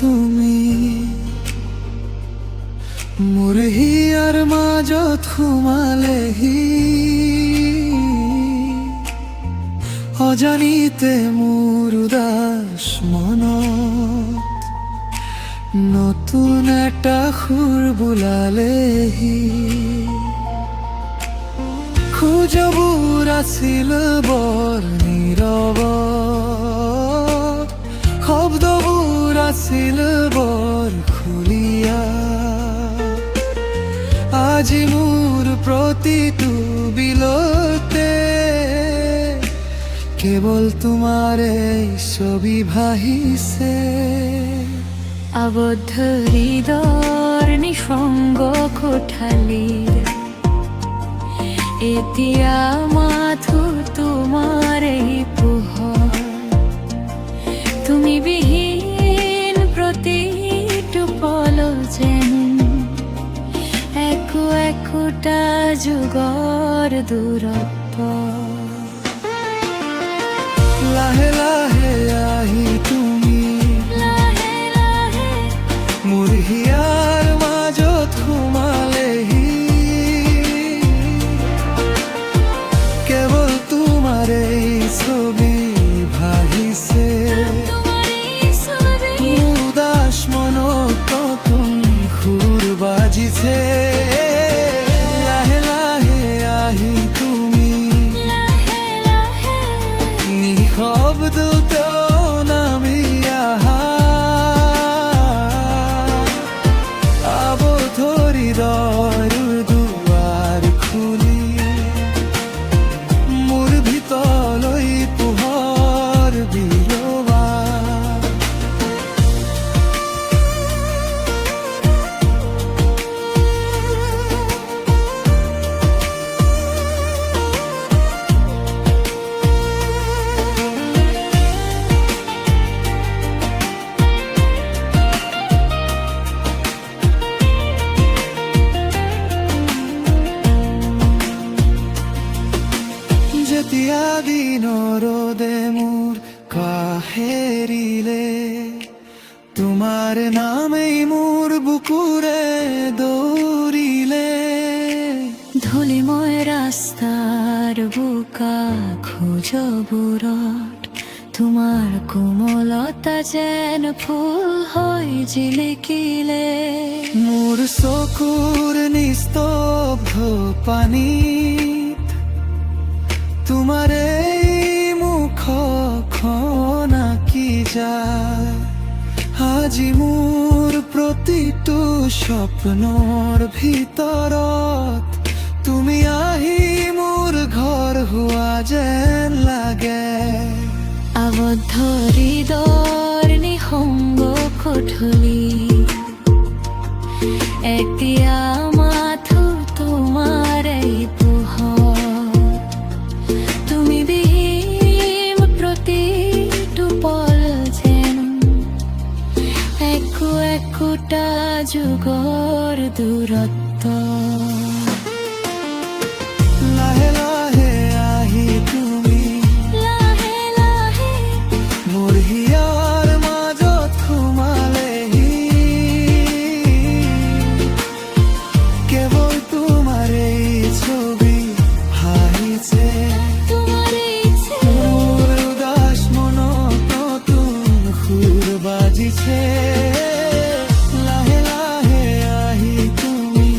তুমি মোৰ হিয়াৰ মাজত সোমালেহি অজানিতে মোৰ উদাস মনত নতুন এটা সুৰ বোলালেহি খোজবোৰ আছিল বৰ নীৰৱ শব্দবোৰ আছিল বৰ খুলীয়া আজি মোৰ প্ৰতিটো বিলতে কেৱল তোমাৰে ছবি ভাহিছে আবদ্ধ হৃদয়ৰ নিঃসংগ কোঠালীৰ এতিয়া মাথো তোমাৰ এই পোহৰ তুমি বিহীন প্ৰতিটো পল যেন একোটা যুগৰ দূৰত্ব লাহে লাহে আহি তুমি মোৰ হিয়াৰ মাজত সোমালেহি কেৱল তোমাৰ এই ছবি ভাহিছে উদাস মনত নতুন সুৰ বাজিছে লাহে লাহে আহি তুমি নিঃশব্দত নামি আহা আবদ্ধ হৃদয়ৰ দুৱাৰ খুলি মোৰ ভিতৰলৈ পোহৰ বিলোৱা যেতিয়া দিনৰ ৰ'দে মোৰ কাষেৰিলে তোমাৰ নামেই মোৰ বুকুৰে দৌৰিলে ধূলিময় ৰাস্তাৰ বোকা খোজবোৰত তোমাৰ কোমলতা যেন ফুল হৈ জিলিকিলে মোৰ চকুৰ নিস্তব্ধ পানীত তোমাৰ এই মুখখন আঁকি যায় আজি মোৰ প্ৰতিটো সপোনৰ ভিতৰত তুমি আহি মোৰ ঘৰ হোৱা যেন লাগে আবদ্ধ হৃদয়ৰ নিঃসংগ কোঠলী এতিয়া মাথো তোমাৰ এই পোহৰ তুমি বিহীন প্ৰতিটো পল যেন একোটা যুগৰ দূৰত্ব লাহে লাহে আহি তুমি মোৰ হিয়াৰ মাজত সোমালেহি কেৱল তোমাৰ এই ছবি ভাহিছে মোৰ উদাস মনত নতুন সুৰ বাজিছে লাহে লাহে আহি তুমি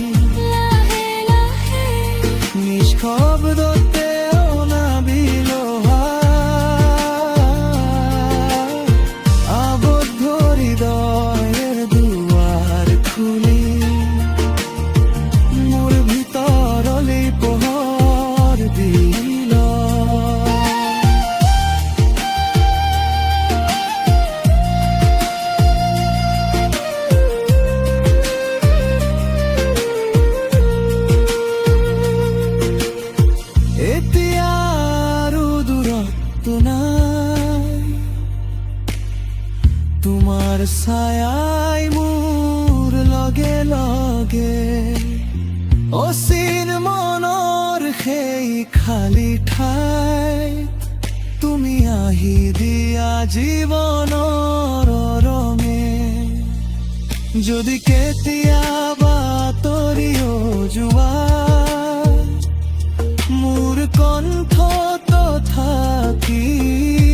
যদি কেতিয়াবা তৰিও যোৱা মোৰ কণ্ঠত থাকি